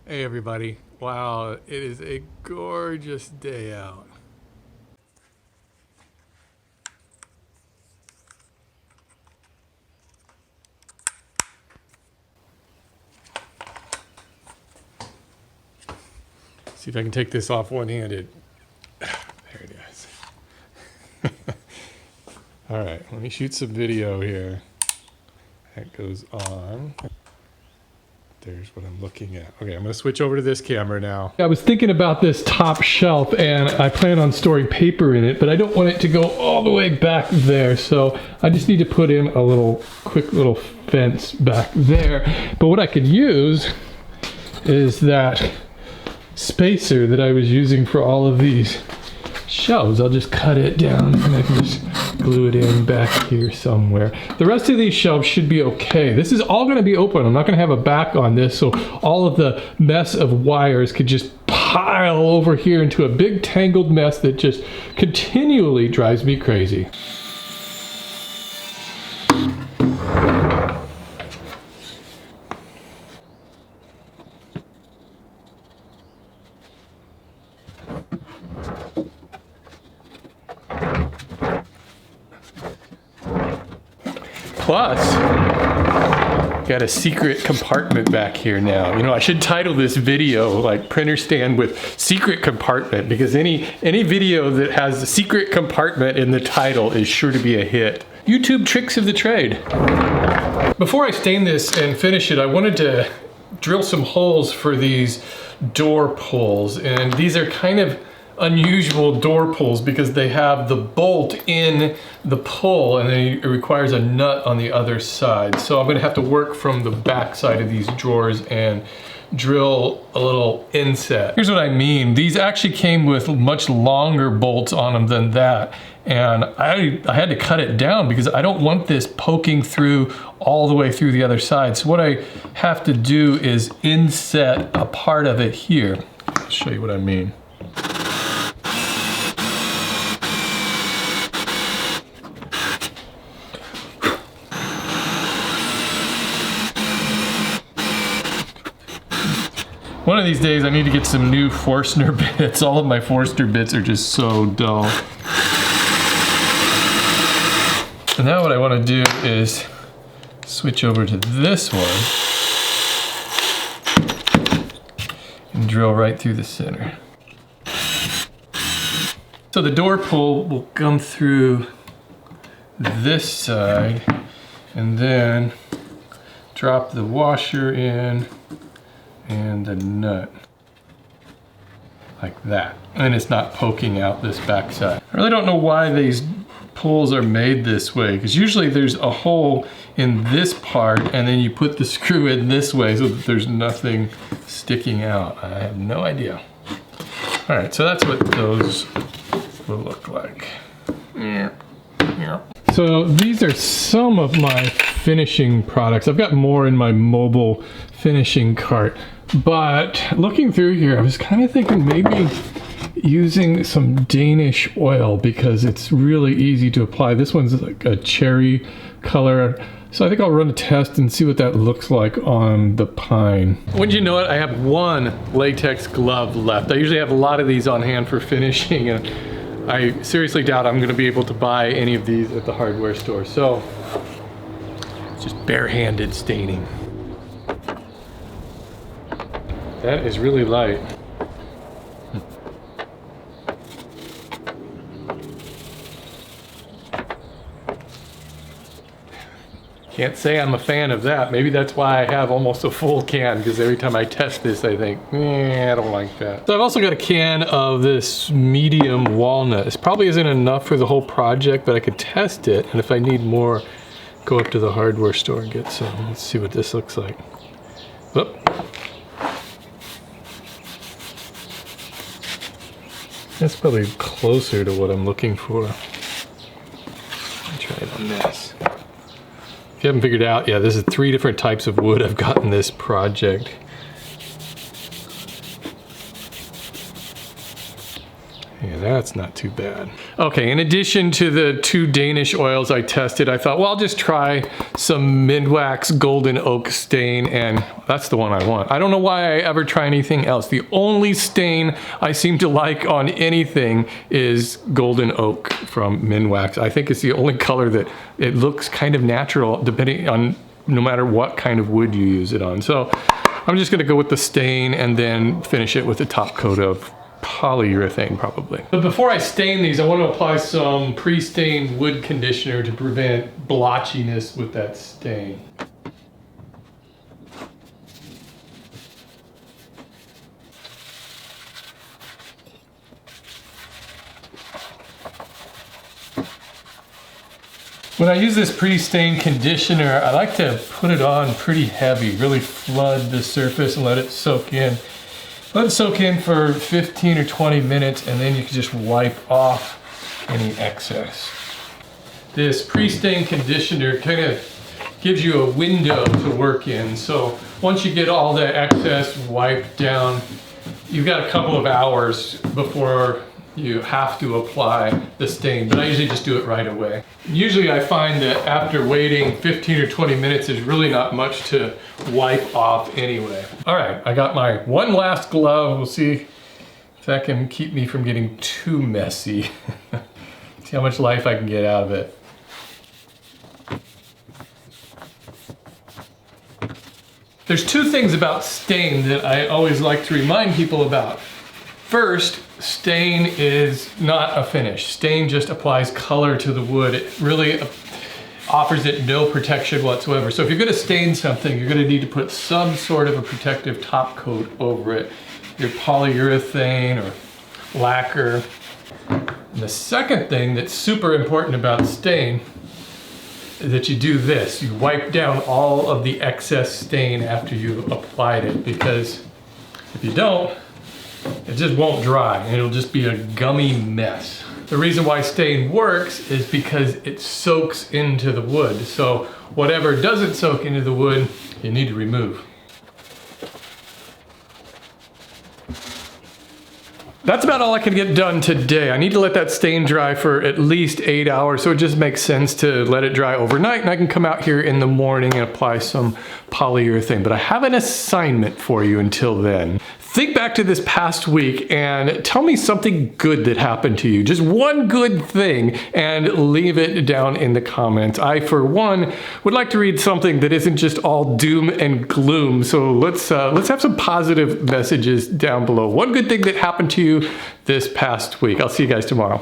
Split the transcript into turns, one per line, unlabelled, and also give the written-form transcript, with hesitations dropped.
Hey everybody, wow, it is a gorgeous day out. See if I can take this off one-handed. There it is. All right, let me shoot some video here. That goes on. There's what I'm looking at. Okay, I'm gonna switch over to this camera now. I was thinking about this top shelf and I plan on storing paper in it, but I don't want it to go all the way back there. So I just need to put in a quick little fence back there. But what I could use is that spacer that I was using for all of these shelves. I'll just cut it down and I can just glue it in back here somewhere. The rest of these shelves should be okay. This is all going to be open. I'm not going to have a back on this, so all of the mess of wires could just pile over here into a big tangled mess that just continually drives me crazy. Plus, got a secret compartment back here now. You know, I should title this video like printer stand with secret compartment, because any video that has a secret compartment in the title is sure to be a hit. YouTube tricks of the trade. Before I stain this and finish it, I wanted to drill some holes for these door pulls, and these are kind of unusual door pulls because they have the bolt in the pull and then it requires a nut on the other side. So I'm going to have to work from the back side of these drawers and drill a little inset. Here's what I mean. These actually came with much longer bolts on them than that. And I had to cut it down because I don't want this poking through all the way through the other side. So what I have to do is inset a part of it here. I'll show you what I mean. One of these days I need to get some new Forstner bits. All of my Forstner bits are just so dull. And now what I want to do is switch over to this one and drill right through the center. So the door pull will come through this side and then drop the washer in and the nut like that, and it's not poking out this back side. I really don't know why these pulls are made this way, because usually there's a hole in this part and then you put the screw in this way so that there's nothing sticking out. I have no idea. All right, so that's what those will look like. Yeah. So these are some of my finishing products. I've got more in my mobile finishing cart, but looking through here, I was kind of thinking maybe using some Danish oil because it's really easy to apply. This one's like a cherry color. So I think I'll run a test and see what that looks like on the pine. Wouldn't you know it, I have one latex glove left. I usually have a lot of these on hand for finishing, and I seriously doubt I'm gonna be able to buy any of these at the hardware store. So it's just barehanded staining. That is really light. Can't say I'm a fan of that. Maybe that's why I have almost a full can, because every time I test this I think, I don't like that. So I've also got a can of this medium walnut. This probably isn't enough for the whole project, but I could test it, and if I need more, go up to the hardware store and get some. Let's see what this looks like. Whoop. That's probably closer to what I'm looking for. Let me try it on this. If you haven't figured out, yeah, this is 3 different types of wood I've got in this project. Yeah, that's not too bad. Okay, in addition to the 2 Danish oils I tested, I thought, well, I'll just try some Minwax Golden Oak stain, and that's the one I want. I don't know why I ever try anything else. The only stain I seem to like on anything is Golden Oak from Minwax. I think it's the only color that it looks kind of natural depending on no matter what kind of wood you use it on. So I'm just gonna go with the stain and then finish it with a top coat of polyurethane probably. But before I stain these, I want to apply some pre-stained wood conditioner to prevent blotchiness with that stain. When I use this pre-stain conditioner, I like to put it on pretty heavy, really flood the surface and let it soak in. Let it soak in for 15 or 20 minutes, and then you can just wipe off any excess. This pre-stain conditioner kind of gives you a window to work in. So once you get all the excess wiped down, you've got a couple of hours before you have to apply the stain, but I usually just do it right away. Usually I find that after waiting 15 or 20 minutes, there's really not much to wipe off anyway. All right, I got my one last glove. We'll see if that can keep me from getting too messy. See how much life I can get out of it. There's two things about stain that I always like to remind people about. First, stain is not a finish. Stain just applies color to the wood. It really offers it no protection whatsoever. So if you're gonna stain something, you're gonna need to put some sort of a protective top coat over it. Your polyurethane or lacquer. And the second thing that's super important about stain is that you do this. You wipe down all of the excess stain after you've applied it, because if you don't, it just won't dry and it'll just be a gummy mess. The reason why stain works is because it soaks into the wood. So whatever doesn't soak into the wood, you need to remove. That's about all I can get done today. I need to let that stain dry for at least 8 hours, so it just makes sense to let it dry overnight, and I can come out here in the morning and apply some polyurethane. But I have an assignment for you until then. Think back to this past week and tell me something good that happened to you. Just one good thing, and leave it down in the comments. I, for one, would like to read something that isn't just all doom and gloom. So let's have some positive messages down below. One good thing that happened to you this past week. I'll see you guys tomorrow.